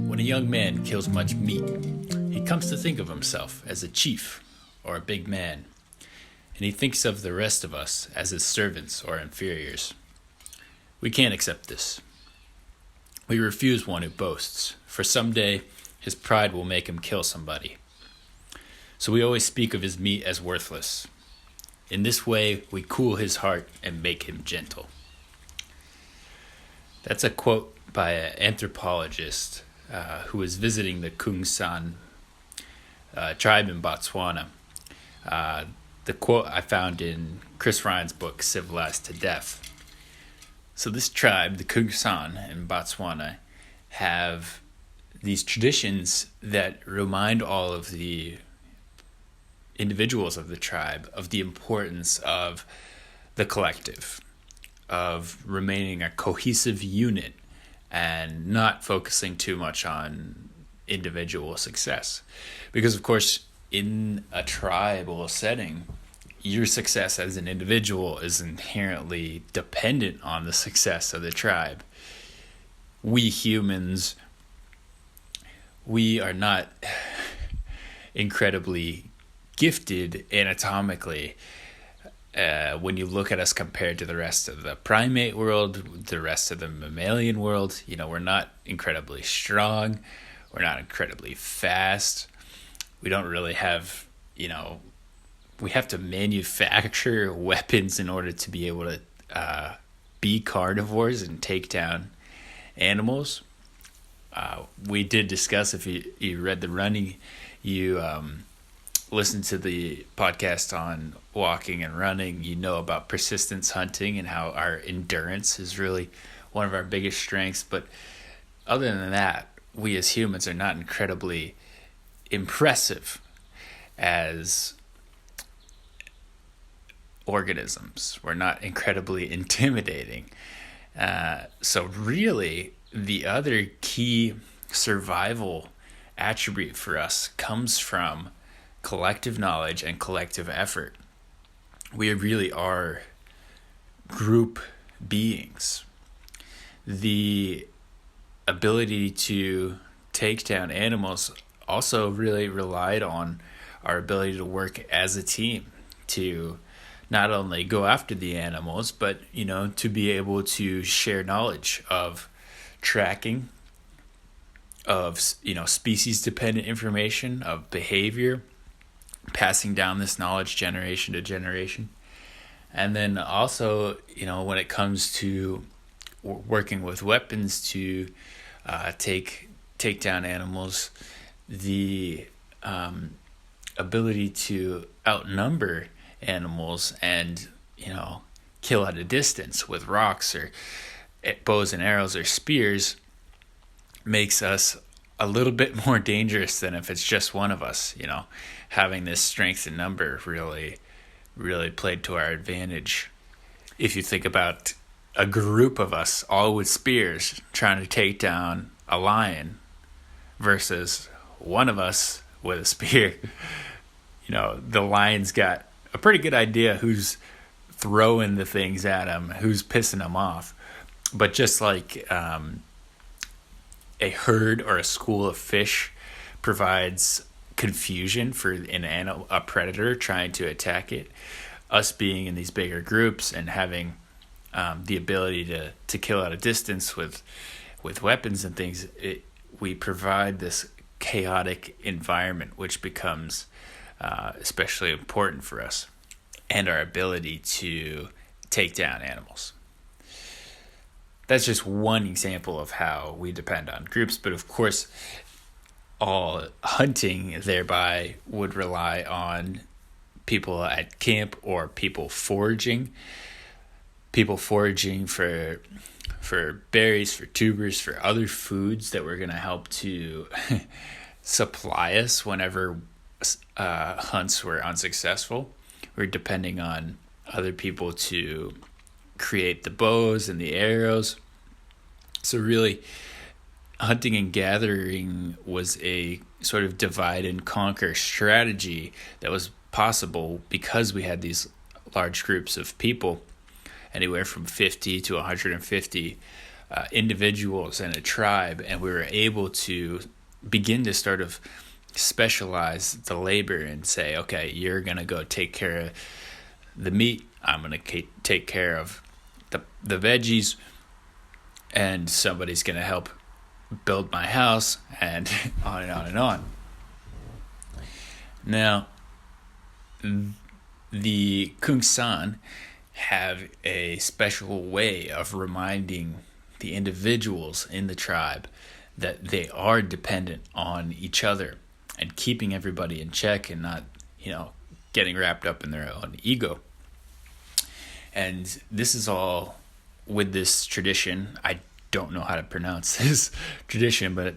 When a young man kills much meat, he comes to think of himself as a chief or a big man, and he thinks of the rest of us as his servants or inferiors. We can't accept this. We refuse one who boasts, for someday his pride will make him kill somebody. So we always speak of his meat as worthless. In this way, we cool his heart and make him gentle. That's a quote by an anthropologist who was visiting the Kungsan tribe in Botswana. The quote I found in Chris Ryan's book, Civilized to Death. So this tribe, the Kungsan in Botswana, have these traditions that remind all of the individuals of the tribe of the importance of the collective, of remaining a cohesive unit and not focusing too much on individual success. Because, of course, in a tribal setting, your success as an individual is inherently dependent on the success of the tribe. We humans, we are not incredibly gifted anatomically when you look at us compared to the rest of the primate world, the rest of the mammalian world. We're not incredibly strong. We're not incredibly fast. We don't really have, we have to manufacture weapons in order to be able to be carnivores and take down animals. We did discuss, if you read the running, you listen to the podcast on walking and running, about persistence hunting and how our endurance is really one of our biggest strengths. But other than that, we as humans are not incredibly impressive as organisms. We're not incredibly intimidating. So really, the other key survival attribute for us comes from collective knowledge and collective effort. We really are group beings. The ability to take down animals also really relied on our ability to work as a team, to not only go after the animals, but, to be able to share knowledge of tracking, of, species-dependent information, of behavior, passing down this knowledge generation to generation. And then also, when it comes to working with weapons to take down animals, the ability to outnumber animals and kill at a distance with rocks or bows and arrows or spears makes us a little bit more dangerous than if it's just one of us. Having this strength in number really played to our advantage. If you think about a group of us all with spears trying to take down a lion versus one of us with a spear, the lion's got a pretty good idea who's throwing the things at him, who's pissing him off. But just like a herd or a school of fish provides confusion for a predator trying to attack it, us being in these bigger groups and having the ability to kill at a distance with weapons and things, we provide this chaotic environment, which becomes especially important for us and our ability to take down animals. That's just one example of how we depend on groups, but of course, all hunting thereby would rely on people at camp or people foraging for berries, for tubers, for other foods that were going to help to supply us whenever hunts were unsuccessful. We're depending on other people to create the bows and the arrows. So really, hunting and gathering was a sort of divide and conquer strategy that was possible because we had these large groups of people anywhere from 50 to 150 individuals in a tribe, and we were able to begin to sort of specialize the labor and say, okay, you're going to go take care of the meat, I'm going to take care of the veggies, and somebody's going to help build my house, and on and on and on. Now, the Kung San have a special way of reminding the individuals in the tribe that they are dependent on each other and keeping everybody in check and not, getting wrapped up in their own ego. And this is all with this tradition. I don't know how to pronounce this tradition, but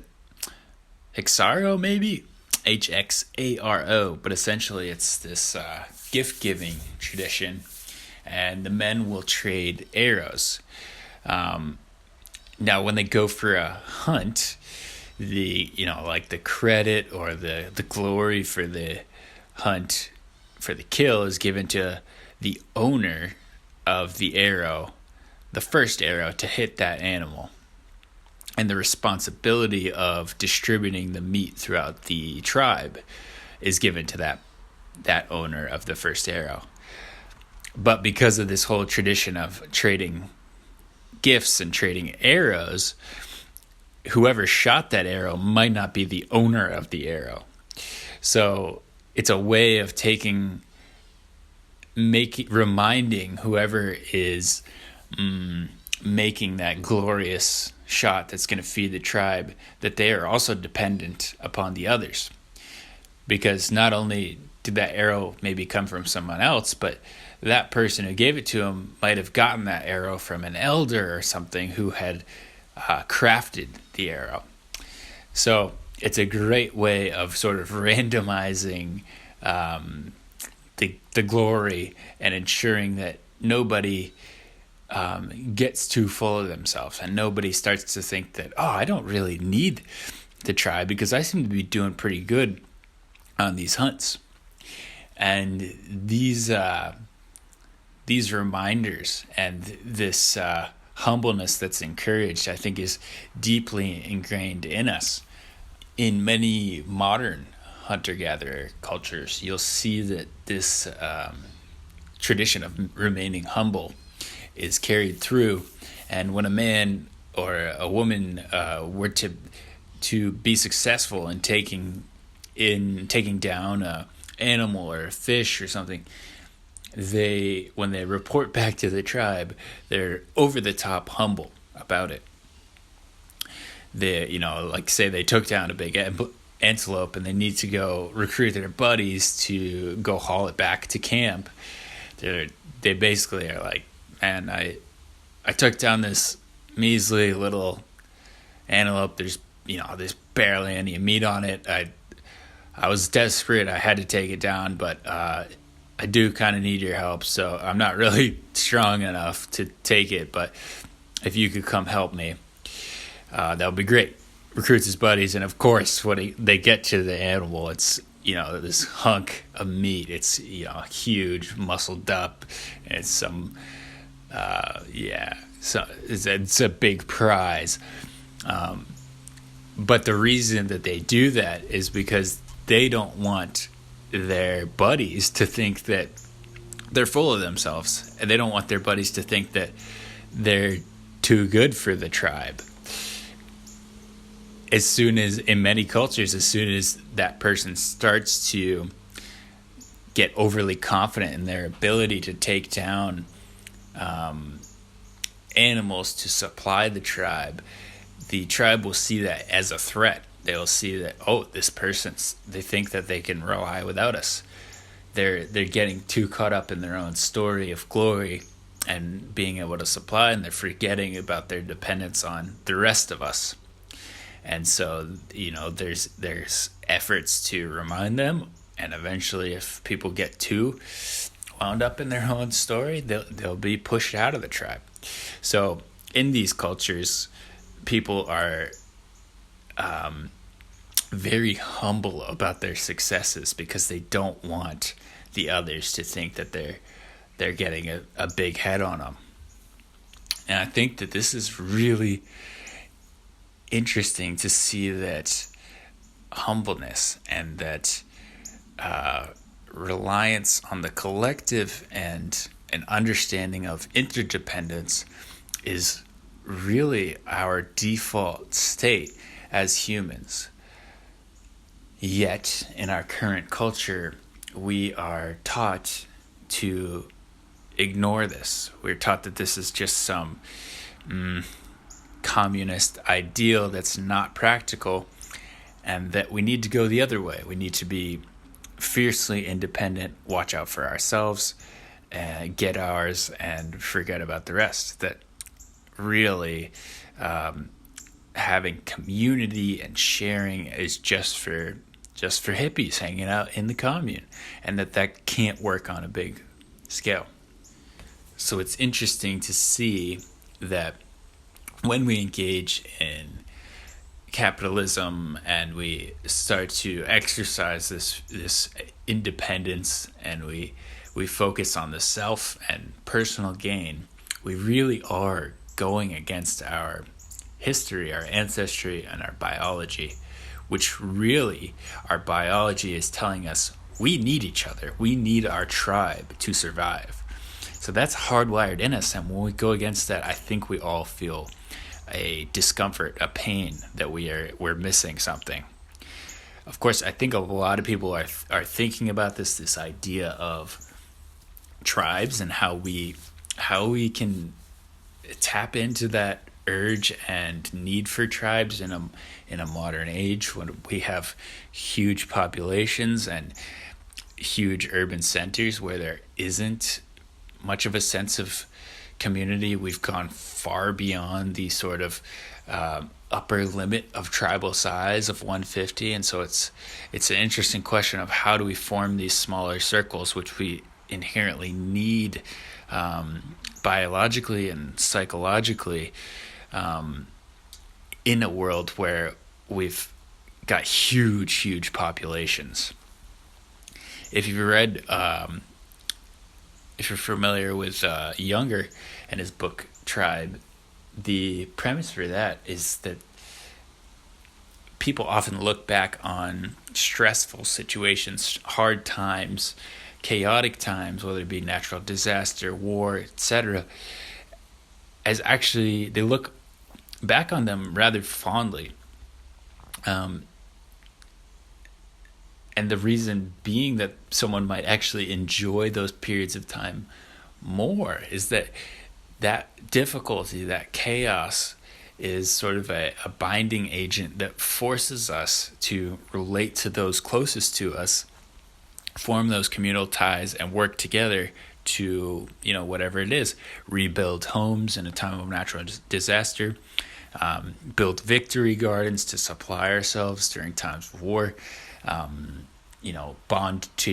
Hexaro maybe? Hxaro. But essentially it's this gift-giving tradition, and the men will trade arrows. Now, when they go for a hunt, the credit or the glory for the hunt, for the kill, is given to the owner of the arrow, the first arrow, to hit that animal. And the responsibility of distributing the meat throughout the tribe is given to that owner of the first arrow. But because of this whole tradition of trading gifts and trading arrows, whoever shot that arrow might not be the owner of the arrow. So it's a way of reminding whoever is making that glorious shot that's going to feed the tribe that they are also dependent upon the others. Because not only did that arrow maybe come from someone else, but that person who gave it to him might have gotten that arrow from an elder or something who had crafted the arrow. So it's a great way of sort of randomizing the glory and ensuring that nobody gets too full of themselves, and nobody starts to think that, I don't really need the tribe because I seem to be doing pretty good on these hunts. And these reminders and this humbleness that's encouraged, I think, is deeply ingrained in us. In many modern hunter-gatherer cultures, you'll see that this tradition of remaining humble is carried through. And when a man or a woman were to be successful in taking down a animal or a fish or something, when they report back to the tribe, they're over the top humble about it. They, say they took down a big antelope and they need to go recruit their buddies to go haul it back to camp. They basically are like, man, I took down this measly little antelope. There's barely any meat on it. I was desperate. I had to take it down, but I do kind of need your help. So I'm not really strong enough to take it, but if you could come help me, that would be great. Recruits his buddies, and of course, when they get to the animal, it's this hunk of meat. It's huge, muscled up. And it's some so it's a big prize. But the reason that they do that is because they don't want their buddies to think that they're full of themselves, and they don't want their buddies to think that they're too good for the tribe. In many cultures, as soon as that person starts to get overly confident in their ability to take down animals to supply the tribe will see that as a threat. They'll see that, this they think that they can rely without us. They're getting too caught up in their own story of glory and being able to supply, and they're forgetting about their dependence on the rest of us. And so, there's efforts to remind them, and eventually if people get too wound up in their own story, they'll be pushed out of the tribe. So in these cultures, people are very humble about their successes because they don't want the others to think that they're getting a big head on them. And I think that this is really interesting to see that humbleness and that reliance on the collective and an understanding of interdependence is really our default state as humans. Yet, in our current culture, we are taught to ignore this. We're taught that this is just some communist ideal that's not practical, and that we need to go the other way. We need to be fiercely independent, watch out for ourselves, get ours, and forget about the rest. That really having community and sharing is just for hippies hanging out in the commune, and that can't work on a big scale. So it's interesting to see that when we engage in capitalism and we start to exercise this independence, and we focus on the self and personal gain, we really are going against our history, our ancestry, and our biology, which really our biology is telling us we need each other. We need our tribe to survive. So that's hardwired in us, and when we go against that, I think we all feel a discomfort, a pain that we're missing something. Of course, I think a lot of people are thinking about this idea of tribes and how we can tap into that urge and need for tribes in a modern age when we have huge populations and huge urban centers where there isn't much of a sense of community. We've gone far beyond the sort of upper limit of tribal size of 150, and so it's an interesting question of how do we form these smaller circles, which we inherently need biologically and psychologically in a world where we've got huge populations. If you've read if you're familiar with Younger and his book Tribe, the premise for that is that people often look back on stressful situations, hard times, chaotic times, whether it be natural disaster, war, etc., as actually they look back on them rather fondly. And the reason being that someone might actually enjoy those periods of time more is that difficulty, that chaos, is sort of a binding agent that forces us to relate to those closest to us, form those communal ties, and work together to, whatever it is, rebuild homes in a time of natural disaster, build victory gardens to supply ourselves during times of war, bond to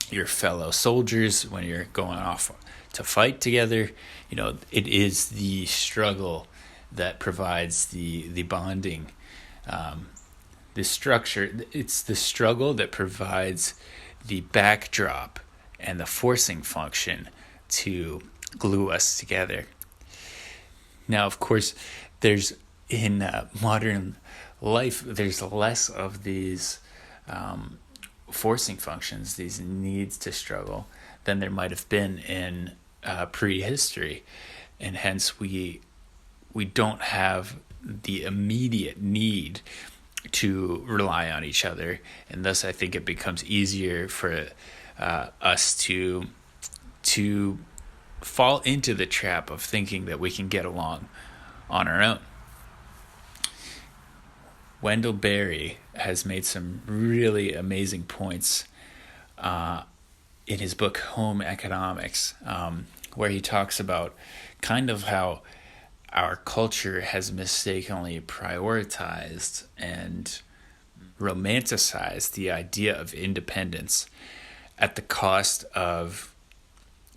your fellow soldiers when you're going off to fight together. It is the struggle that provides the bonding, the structure. It's the struggle that provides the backdrop and the forcing function to glue us together. Now, of course, there's in modern life, there's less of these forcing functions, these needs to struggle, than there might have been in prehistory, and hence we don't have the immediate need to rely on each other, and thus I think it becomes easier for us to fall into the trap of thinking that we can get along on our own. Wendell Berry has made some really amazing points in his book Home Economics, where he talks about kind of how our culture has mistakenly prioritized and romanticized the idea of independence at the cost of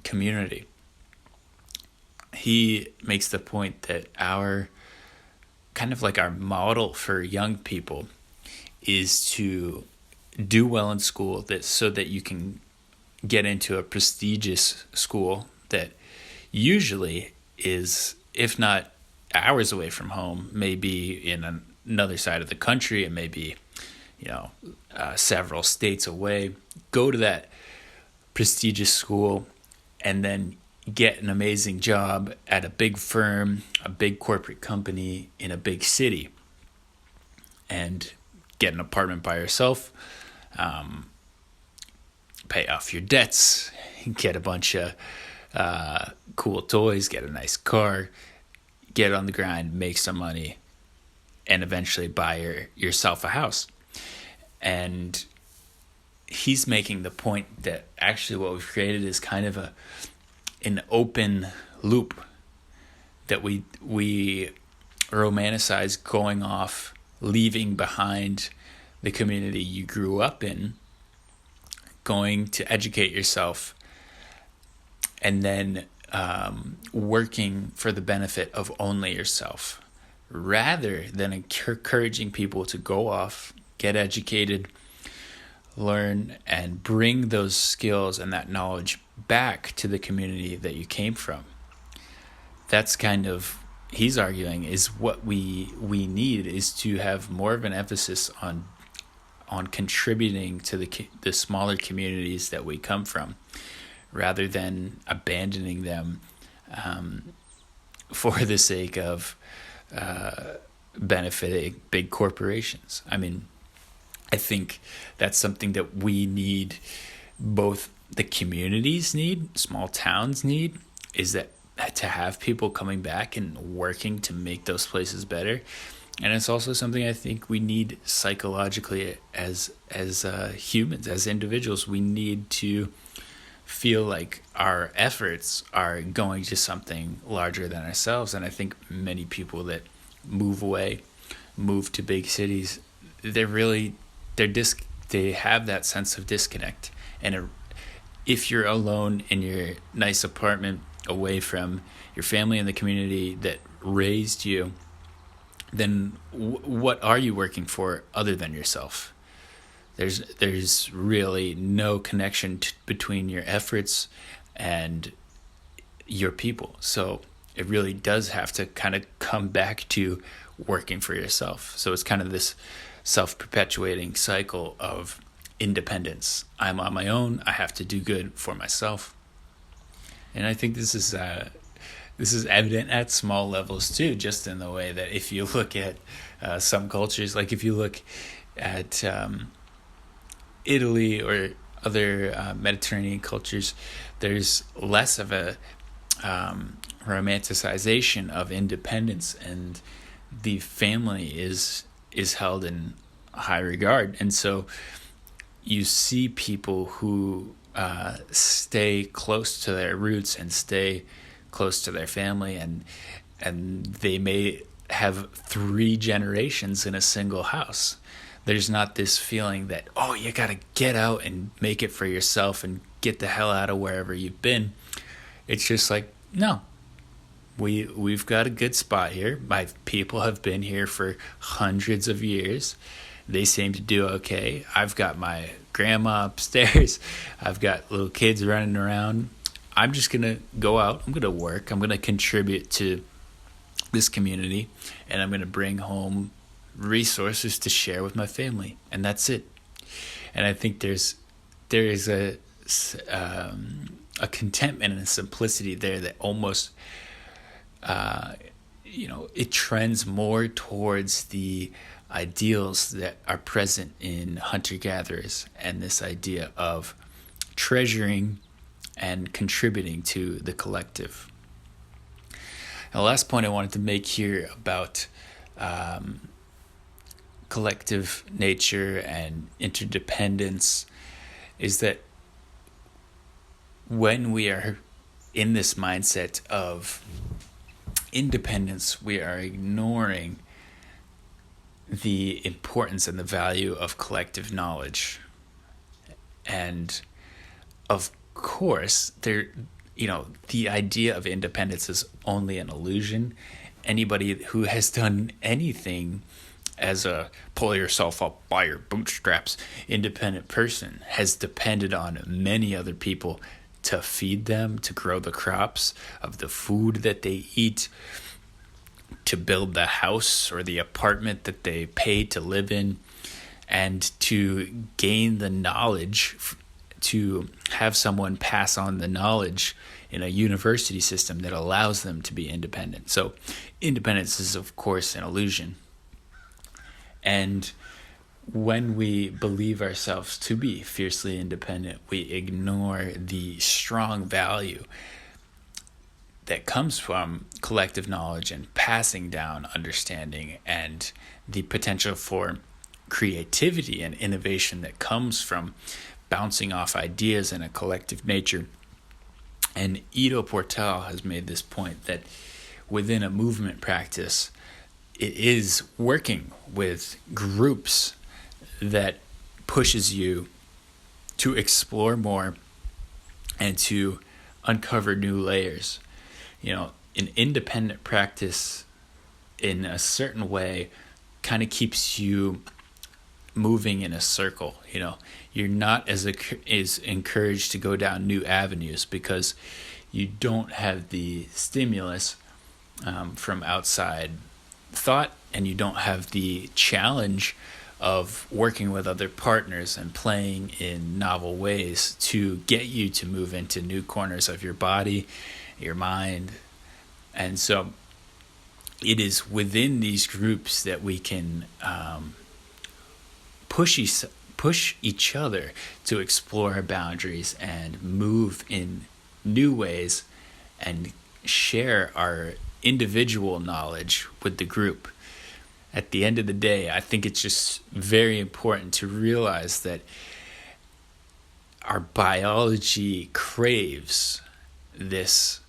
community. He makes the point that our model for young people is to do well in school, so that you can get into a prestigious school that usually is, if not hours away from home, maybe in another side of the country, and maybe several states away. Go to that prestigious school and then get an amazing job at a big firm, a big corporate company in a big city, and get an apartment by yourself, pay off your debts, get a bunch of cool toys, get a nice car, get on the grind, make some money, and eventually buy yourself a house. And he's making the point that actually what we've created is kind of an open loop, that we romanticize going off, leaving behind the community you grew up in, going to educate yourself, and then working for the benefit of only yourself, rather than encouraging people to go off, get educated, learn, and bring those skills and that knowledge back to the community that you came from. That's kind of, he's arguing, is what we need, is to have more of an emphasis on contributing to the smaller communities that we come from, rather than abandoning them for the sake of benefiting big corporations. I mean, I think that's something that we need, both the communities need, small towns need, is that to have people coming back and working to make those places better. And it's also something I think we need psychologically as humans, as individuals. We need to feel like our efforts are going to something larger than ourselves. And I think many people that move to big cities, they have that sense of disconnect. And if you're alone in your nice apartment, away from your family and the community that raised you, then what are you working for other than yourself? There's really no connection between your efforts and your people. So it really does have to kind of come back to working for yourself. So it's kind of this self-perpetuating cycle of independence. I'm on my own. I have to do good for myself. And I think this is evident at small levels too, just in the way that if you look at some cultures, like if you look at Italy or other Mediterranean cultures, there's less of a romanticization of independence, and the family is held in high regard. And so you see people who stay close to their roots and stay close to their family, and they may have 3 generations in a single house. There's not this feeling that, oh, you got to get out and make it for yourself and get the hell out of wherever you've been. It's just like, no, we've got a good spot here. My people have been here for hundreds of years. They seem to do okay. I've got my grandma upstairs. I've got little kids running around. I'm just going to go out. I'm going to work. I'm going to contribute to this community, and I'm going to bring home resources to share with my family, and that's it. And I think there is a contentment and a simplicity there that almost it trends more towards the ideals that are present in hunter-gatherers, and this idea of treasuring and contributing to the collective. And the last point I wanted to make here about collective nature and interdependence is that when we are in this mindset of independence, we are ignoring the importance and the value of collective knowledge. And of course, the idea of independence is only an illusion. Anybody who has done anything as a pull yourself up by your bootstraps independent person has depended on many other people to feed them, to grow the crops of the food that they eat, to build the house or the apartment that they pay to live in, and to gain the knowledge, to have someone pass on the knowledge in a university system that allows them to be independent. So independence is, of course, an illusion. And when we believe ourselves to be fiercely independent, we ignore the strong value that comes from collective knowledge and passing down understanding, and the potential for creativity and innovation that comes from bouncing off ideas in a collective nature. And Ido Portal has made this point that within a movement practice, it is working with groups that pushes you to explore more and to uncover new layers. An independent practice in a certain way kind of keeps you moving in a circle. You're not as encouraged to go down new avenues because you don't have the stimulus from outside thought, and you don't have the challenge of working with other partners and playing in novel ways to get you to move into new corners of your body, your mind. And so it is within these groups that we can push each other to explore our boundaries and move in new ways and share our individual knowledge with the group. At the end of the day, I think it's just very important to realize that our biology craves this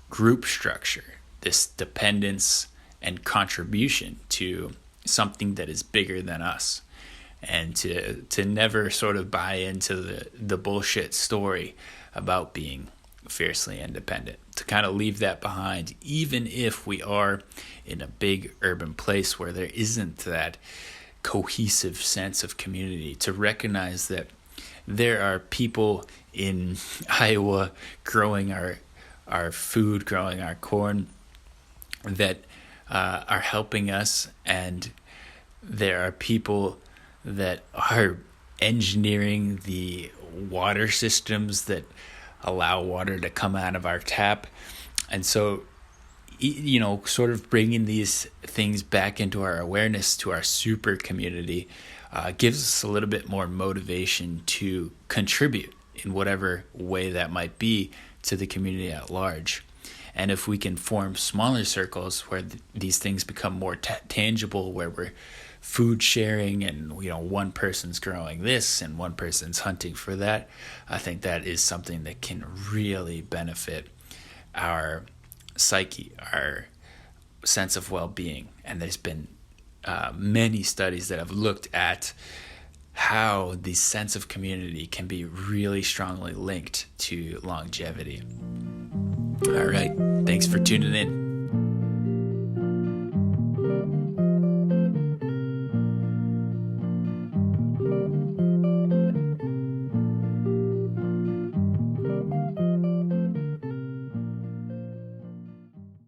group structure, this dependence and contribution to something that is bigger than us, and to never sort of buy into the bullshit story about being fiercely independent, to kind of leave that behind, even if we are in a big urban place where there isn't that cohesive sense of community, to recognize that there are people in Iowa growing our food, growing our corn, that are helping us, and there are people that are engineering the water systems that allow water to come out of our tap. And so, sort of bringing these things back into our awareness, to our super community, gives us a little bit more motivation to contribute in whatever way that might be to the community at large. And if we can form smaller circles where these things become more tangible, where we're food sharing and one person's growing this and one person's hunting for that, I think that is something that can really benefit our psyche, our sense of well-being. And there's been many studies that have looked at how the sense of community can be really strongly linked to longevity. All right, thanks for tuning in.